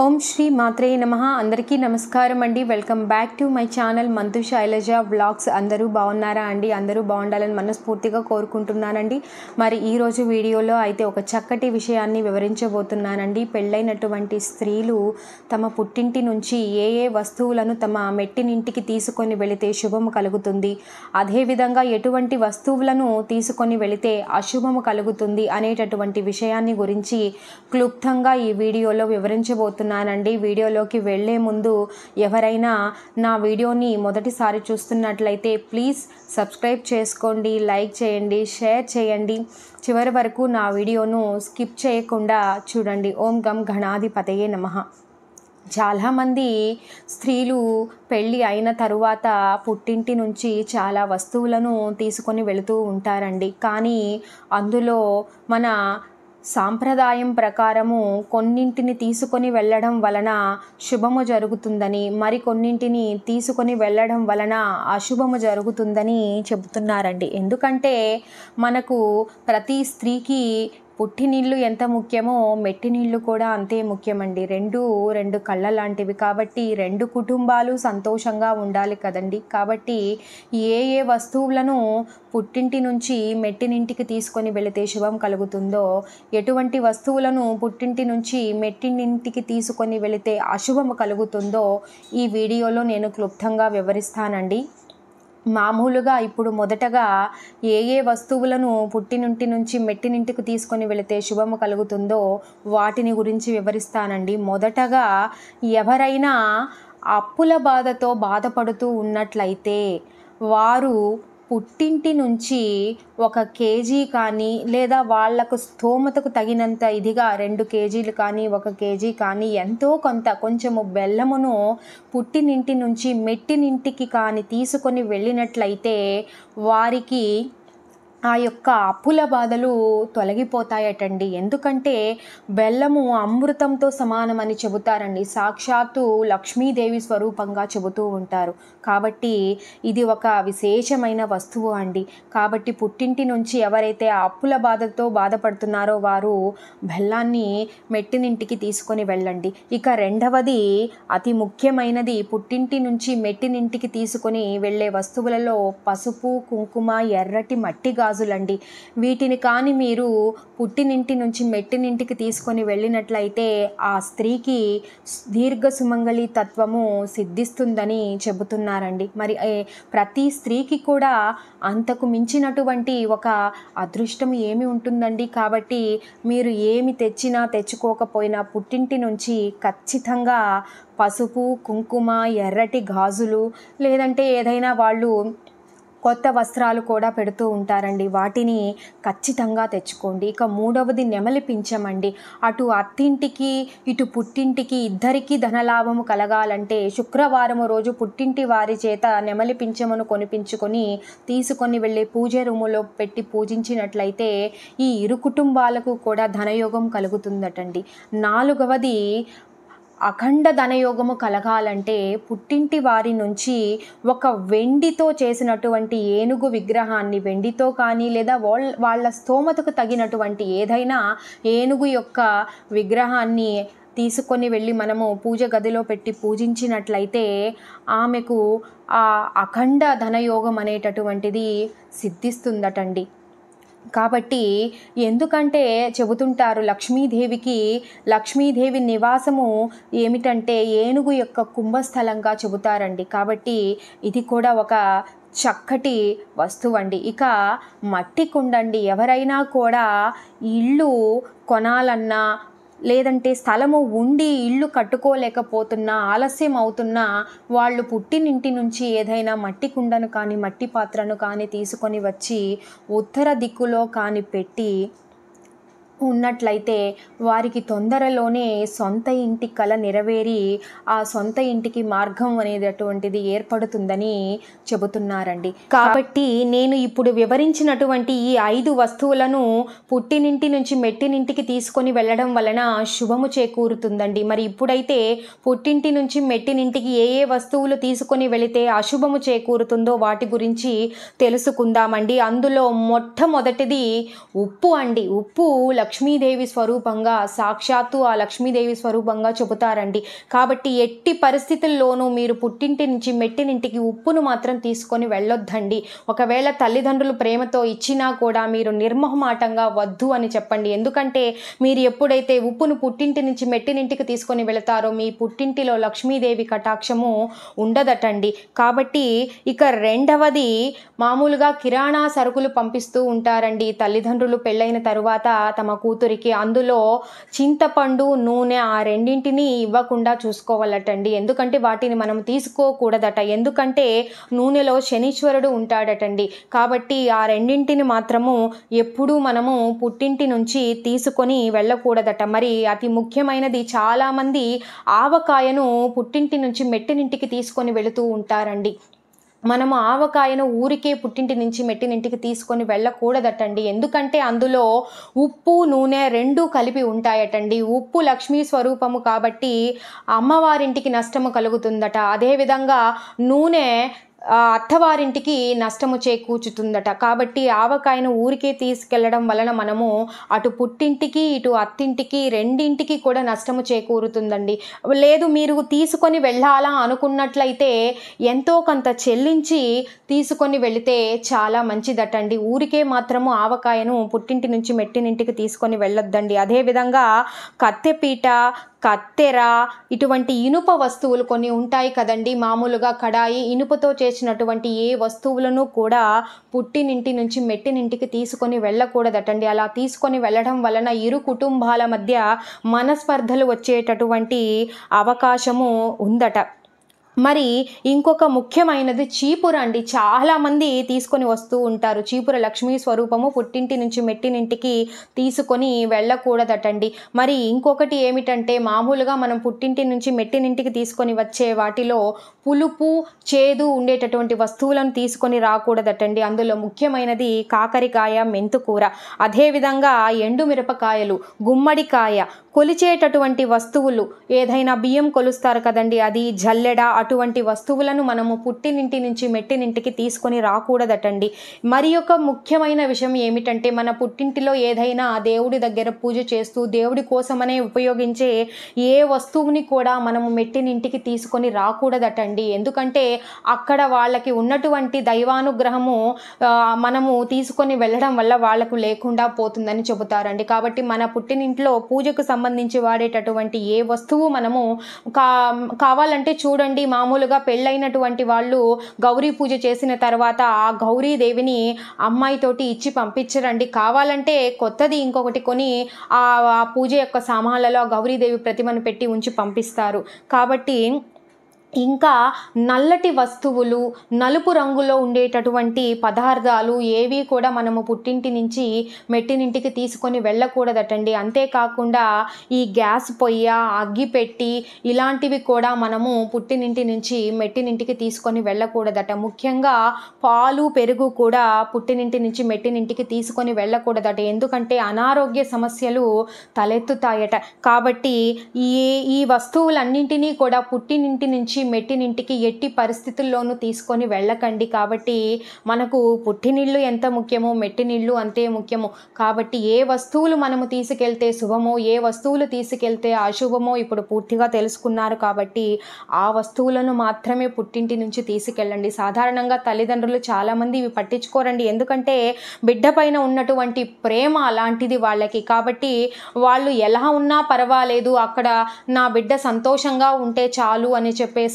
ఓం శ్రీ మాత్రే నమః. అందరికీ నమస్కారం అండి. Welcome back to my channel Manthu Sailaja vlogs. అందరూ బాగున్నారా అండి? అందరూ బాగుండాలని మనస్ఫూర్తిగా కోరుకుంటున్నానండి. మరి ఈరోజు వీడియోలో అయితే ఒక చక్కటి విషయాన్ని వివరించబోతున్నానండి. పెళ్ళైనటువంటి స్త్రీలు తమ పుట్టింటి నుంచి ఏ వస్తువులను తమ మెట్టినింటికి తీసుకొని వెళితే శుభము కలుగుతుంది, అదేవిధంగా ఎటువంటి వస్తువులను తీసుకొని వెళితే అశుభము కలుగుతుంది అనేటటువంటి విషయాన్ని గురించి క్లుప్తంగా ఈ వీడియోలో వివరించబోతున్నానండి. వీడియోలోకి వెళ్ళే ముందు ఎవరైనా నా వీడియోని మొదటిసారి చూస్తున్నట్లయితే ప్లీజ్ సబ్స్క్రైబ్ చేసుకోండి, లైక్ చేయండి, షేర్ చేయండి. చివరి వరకు నా వీడియోను స్కిప్ చేయకుండా చూడండి. ఓం గం గణాధిపతయే నమః. చాలామంది స్త్రీలు పెళ్ళి అయిన తరువాత పుట్టింటి నుంచి చాలా వస్తువులను తీసుకొని వెళుతూ ఉంటారండి. కానీ అందులో మన సాంప్రదాయం ప్రకారము కొన్నింటిని తీసుకొని వెళ్ళడం వలన శుభము జరుగుతుందని, మరికొన్నింటిని తీసుకొని వెళ్ళడం వలన అశుభము జరుగుతుందని చెబుతున్నారండి. ఎందుకంటే మనకు ప్రతి స్త్రీకి పుట్టినీళ్ళు ఎంత ముఖ్యమో మెట్టినీళ్ళు కూడా అంతే ముఖ్యమండి. రెండు కళ్ళ లాంటివి. కాబట్టి రెండు కుటుంబాలు సంతోషంగా ఉండాలి కదండి. కాబట్టి ఏ వస్తువులను పుట్టింటి నుంచి మెట్టినింటికి తీసుకొని వెళితే శుభం కలుగుతుందో, ఎటువంటి వస్తువులను పుట్టింటి నుంచి మెట్టినింటికి తీసుకొని వెళితే అశుభము కలుగుతుందో ఈ వీడియోలో నేను క్లుప్తంగా వివరిస్తానండి. మామూలుగా ఇప్పుడు మొదటగా ఏ వస్తువులను పుట్టినింటి నుంచి మెట్టినింటికి తీసుకొని వెళితే శుభము కలుగుతుందో వాటిని గురించి వివరిస్తానండి. మొదటగా ఎవరైనా అప్పుల బాధతో బాధపడుతూ ఉన్నట్లయితే వారు పుట్టింటి నుంచి 1 కేజీ కానీ, లేదా వాళ్లకు స్తోమతకు తగినంత ఇదిగా 2 కేజీలు కానీ, 1 కేజీ కానీ ఎంతో కొంచెము బెల్లమును పుట్టినింటి నుంచి మెట్టినింటికి కానీ తీసుకొని వెళ్ళినట్లయితే వారికి ఆ యొక్క అప్పుల బాధలు తొలగిపోతాయటండి. ఎందుకంటే బెల్లము అమృతంతో సమానమని చెబుతారండి. సాక్షాత్తు లక్ష్మీదేవి స్వరూపంగా చెబుతూ ఉంటారు. కాబట్టి ఇది ఒక విశేషమైన వస్తువు అండి. కాబట్టి పుట్టింటి నుంచి ఎవరైతే ఆ అప్పుల బాధతో బాధపడుతున్నారో వారు బెల్లాన్ని మెట్టినింటికి తీసుకొని వెళ్ళండి. ఇక రెండవది అతి ముఖ్యమైనది, పుట్టింటి నుంచి మెట్టినింటికి తీసుకొని వెళ్ళే వస్తువులలో పసుపు, కుంకుమ, ఎర్రటి మట్టి గాజులండి. వీటిని కానీ మీరు పుట్టినింటి నుంచి మెట్టినింటికి తీసుకొని వెళ్ళినట్లయితే ఆ స్త్రీకి దీర్ఘ సుమంగళి తత్వము సిద్ధిస్తుందని చెబుతున్నారండి. మరి ప్రతి స్త్రీకి కూడా అంతకు మించినటువంటి ఒక అదృష్టం ఏమి ఉంటుందండి. కాబట్టి మీరు ఏమి తెచ్చినా తెచ్చుకోకపోయినా పుట్టింటి నుంచి ఖచ్చితంగా పసుపు, కుంకుమ, ఎర్రటి గాజులు, లేదంటే ఏదైనా వాళ్ళు కొత్త వస్త్రాలు కూడా పెడుతూ ఉంటారండి. వాటిని ఖచ్చితంగా తెచ్చుకోండి. ఇక మూడవది నెమలి పింఛమండి. అటు అత్తింటికి ఇటు పుట్టింటికి ఇద్దరికీ ధనలాభము కలగాలంటే శుక్రవారం రోజు పుట్టింటి వారి చేత నెమలి పింఛమును కొనిపించుకొని తీసుకొని వెళ్ళి పూజ రూములో పెట్టి పూజించినట్లయితే ఈ ఇరు కుటుంబాలకు కూడా ధనయోగం కలుగుతుందటండి. నాలుగవది అఖండ ధనయోగము కలగాలంటే పుట్టింటి వారి నుంచి ఒక వెండితో చేసినటువంటి ఏనుగు విగ్రహాన్ని, వెండితో కానీ లేదా వాళ్ళ స్తోమతకు తగినటువంటి ఏదైనా ఏనుగు యొక్క విగ్రహాన్ని తీసుకొని వెళ్ళి మనము పూజ గదిలో పెట్టి పూజించినట్లయితే ఆమెకు ఆ అఖండ ధనయోగం అనేటటువంటిది సిద్ధిస్తుందటండి. కాబట్టి ఎందుకంటే చెబుతుంటారు లక్ష్మీదేవి నివాసము ఏమిటంటే ఏనుగు యొక్క కుంభస్థలంగా చెబుతారండి. కాబట్టి ఇది కూడా ఒక చక్కటి వస్తువు అండి. ఇక మట్టి కుండండి. ఎవరైనా కూడా ఇల్లు కొనాలన్నా, లేదంటే స్థలము ఉండి ఇల్లు కట్టుకోలేకపోతున్నా, ఆలస్యం అవుతున్నా వాళ్ళు పుట్టినింటి నుంచి ఏదైనా మట్టి కుండను కానీ మట్టి పాత్రను కానీ తీసుకొని వచ్చి ఉత్తర దిక్కులో కానీ పెట్టి ఉన్నట్లయితే వారికి తొందరలోనే సొంత ఇంటి కల నెరవేరి ఆ సొంత ఇంటికి మార్గం అనేటటువంటిది ఏర్పడుతుందని చెబుతున్నారండి. కాబట్టి నేను ఇప్పుడు వివరించినటువంటి ఈ 5 వస్తువులను పుట్టినింటి నుంచి మెట్టినింటికి తీసుకొని వెళ్ళడం వలన శుభము చేకూరుతుందండి. మరి ఇప్పుడైతే పుట్టింటి నుంచి మెట్టినింటికి ఏ వస్తువులు తీసుకొని వెళితే అశుభము చేకూరుతుందో వాటి గురించి తెలుసుకుందామండి. అందులో మొట్టమొదటిది ఉప్పు అండి. ఉప్పు లక్ష్మీదేవి స్వరూపంగా, సాక్షాత్తు ఆ లక్ష్మీదేవి స్వరూపంగా చెబుతారండి. కాబట్టి ఎట్టి పరిస్థితుల్లోనూ మీరు పుట్టింటి నుంచి మెట్టినింటికి ఉప్పును మాత్రం తీసుకొని వెళ్ళొద్దండి. ఒకవేళ తల్లిదండ్రులు ప్రేమతో ఇచ్చినా కూడా మీరు నిర్మోహమాటంగా వద్దు అని చెప్పండి. ఎందుకంటే మీరు ఎప్పుడైతే ఉప్పును పుట్టింటి నుంచి మెట్టినింటికి తీసుకొని వెళతారో మీ పుట్టింటిలో లక్ష్మీదేవి కటాక్షము ఉండదటండి. కాబట్టి ఇక రెండవది, మామూలుగా కిరాణా సరుకులు పంపిస్తూ ఉంటారండి తల్లిదండ్రులు పెళ్ళైన తరువాత తమ కూతురికి. అందులో చింతపండు, నూనె ఆ రెండింటిని ఇవ్వకుండా చూసుకోవాలటండి. ఎందుకంటే వాటిని మనం తీసుకోకూడదట. ఎందుకంటే నూనెలో శనీశ్వరుడు ఉంటాడటండి. కాబట్టి ఆ రెండింటిని మాత్రము ఎప్పుడూ మనము పుట్టింటి నుంచి తీసుకొని వెళ్ళకూడదట. మరి అతి ముఖ్యమైనది, చాలామంది ఆవకాయను పుట్టింటి నుంచి మెట్టినింటికి తీసుకొని వెళుతూ ఉంటారండి. మనము ఆవకాయను ఊరికే పుట్టింటి నుంచి మెట్టినింటికి తీసుకొని వెళ్ళకూడదటండి. ఎందుకంటే అందులో ఉప్పు, నూనె రెండూ కలిపి ఉంటాయటండి. ఉప్పు లక్ష్మీ స్వరూపము కాబట్టి అమ్మవారింటికి నష్టము కలుగుతుందట. అదేవిధంగా నూనె అత్తవారింటికి నష్టము చేకూర్చుతుందట. కాబట్టి ఆవకాయను ఊరికే తీసుకెళ్లడం వలన మనము అటు పుట్టింటికి ఇటు అత్తింటికి రెండింటికి కూడా నష్టము చేకూరుతుందండి. లేదు మీరు తీసుకొని వెళ్ళాలా అనుకున్నట్లయితే ఎంతో కొంత చెల్లించి తీసుకొని వెళితే చాలా మంచిదటండి. ఊరికే మాత్రము ఆవకాయను పుట్టింటి నుంచి మెట్టినింటికి తీసుకొని వెళ్ళొద్దండి. అదేవిధంగా కత్తెపీట, కత్తెర, ఇటువంటి ఇనుప వస్తువులు కొన్ని ఉంటాయి కదండి. మామూలుగా కడాయి, ఇనుపతో చేసినటువంటి ఏ వస్తువులను కూడా పుట్టినింటి నుంచి మెట్టినింటికి తీసుకొని వెళ్ళకూడదటండి. అలా తీసుకొని వెళ్ళడం వలన ఇరు కుటుంబాల మధ్య మనస్పర్ధలు వచ్చేటటువంటి అవకాశము ఉందట. మరి ఇంకొక ముఖ్యమైనది చీపుర అండి. చాలామంది తీసుకొని వస్తూ ఉంటారు. చీపుర లక్ష్మీ స్వరూపము, పుట్టింటి నుంచి మెట్టినింటికి తీసుకొని వెళ్ళకూడదటండి. మరి ఇంకొకటి ఏమిటంటే, మామూలుగా మనం పుట్టింటి నుంచి మెట్టినింటికి తీసుకొని వచ్చే వాటిలో పులుపు, చేదు ఉండేటటువంటి వస్తువులను తీసుకొని రాకూడదటండి. అందులో ముఖ్యమైనది కాకరకాయ, మెంతుకూర, అదేవిధంగా ఎండుమిరపకాయలు, గుమ్మడికాయ, కొలిచేటటువంటి వస్తువులు, ఏదైనా బియ్యం కొలుస్తారు కదండి, అది జల్లెడ, అటువంటి వస్తువులను మనము పుట్టినింటి నుంచి మెట్టినింటికి తీసుకొని రాకూడదటండి. మరి ఒక ముఖ్యమైన విషయం ఏమిటంటే, మన పుట్టింటిలో ఏదైనా దేవుడి దగ్గర పూజ చేస్తూ దేవుడి కోసమనే ఉపయోగించే ఏ వస్తువుని కూడా మనము మెట్టినింటికి తీసుకొని రాకూడదటండి. ఎందుకంటే అక్కడ వాళ్ళకి ఉన్నటువంటి దైవానుగ్రహము మనము తీసుకొని వెళ్ళడం వల్ల వాళ్ళకు లేకుండా పోతుందని చెబుతారండి. కాబట్టి మన పుట్టినింట్లో పూజకు సంబంధించి వాడేటటువంటి ఏ వస్తువు మనము కావాలంటే చూడండి, మామూలుగా పెళ్ళైనటువంటి వాళ్ళు గౌరీ పూజ చేసిన తర్వాత ఆ గౌరీదేవిని అమ్మాయితోటి ఇచ్చి పంపించరండి. కావాలంటే కొత్తది ఇంకొకటి కొని ఆ పూజ యొక్క సామాన్లలో గౌరీదేవి ప్రతిమను పెట్టి ఉంచి పంపిస్తారు. కాబట్టి ఇంకా నల్లటి వస్తువులు, నలుపు రంగులో ఉండేటటువంటి పదార్థాలు ఏవి కూడా మనము పుట్టింటి నుంచి మెట్టినింటికి తీసుకొని వెళ్ళకూడదటండి. అంతేకాకుండా ఈ గ్యాస్ పొయ్య, అగ్గిపెట్టి ఇలాంటివి కూడా మనము పుట్టినింటి నుంచి మెట్టినింటికి తీసుకొని వెళ్ళకూడదట. ముఖ్యంగా పాలు, పెరుగు కూడా పుట్టినింటి నుంచి మెట్టినింటికి తీసుకొని వెళ్ళకూడదట. ఎందుకంటే అనారోగ్య సమస్యలు తలెత్తుతాయట. కాబట్టి ఈ వస్తువులన్నింటినీ కూడా పుట్టినింటి నుంచి మెట్టినింటికి ఎట్టి పరిస్థితుల్లోనూ తీసుకొని వెళ్ళకండి. కాబట్టి మనకు పుట్టినిల్లు ఎంత ముఖ్యమో మెట్టినిల్లు అంతే ముఖ్యము. కాబట్టి ఏ వస్తువులు మనము తీసుకెళ్తే శుభమో, ఏ వస్తువులు తీసుకెళ్తే అశుభమో ఇప్పుడు పూర్తిగా తెలుసుకున్నారు. కాబట్టి ఆ వస్తువులను మాత్రమే పుట్టింటి నుంచి తీసుకెళ్ళండి. సాధారణంగా తల్లిదండ్రులు చాలామంది ఇవి పట్టించుకోరండి. ఎందుకంటే బిడ్డ పైన ఉన్నటువంటి ప్రేమ అలాంటిది వాళ్ళకి. కాబట్టి వాళ్ళు ఎలా ఉన్నా పర్వాలేదు, అక్కడ నా బిడ్డ సంతోషంగా ఉంటే చాలు అని చెప్పేసి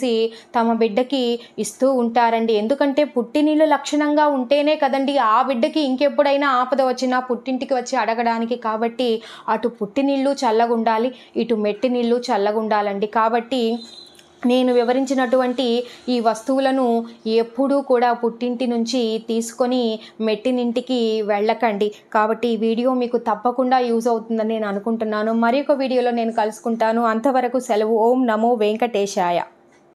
తమ బిడ్డకి ఇస్తూ ఉంటారండి. ఎందుకంటే పుట్టినిల్లు లక్షణంగా ఉంటేనే కదండి ఆ బిడ్డకి ఇంకెప్పుడైనా ఆపద వచ్చినా పుట్టింటికి వచ్చి అడగడానికి. కాబట్టి అటు పుట్టినిల్లు చల్లగుండాలి, ఇటు మెట్టినిల్లు చల్లగుండాలండి. కాబట్టి నేను వివరించినటువంటి ఈ వస్తువులను ఎప్పుడూ కూడా పుట్టింటి నుంచి తీసుకొని మెట్టినింటికి వెళ్ళకండి. కాబట్టి ఈ వీడియో మీకు తప్పకుండా యూజ్ అవుతుందని నేను అనుకుంటున్నాను. మరి ఒక వీడియోలో నేను కలుసుకుంటాను. అంతవరకు సెలవు. ఓం నమో వెంకటేశాయ.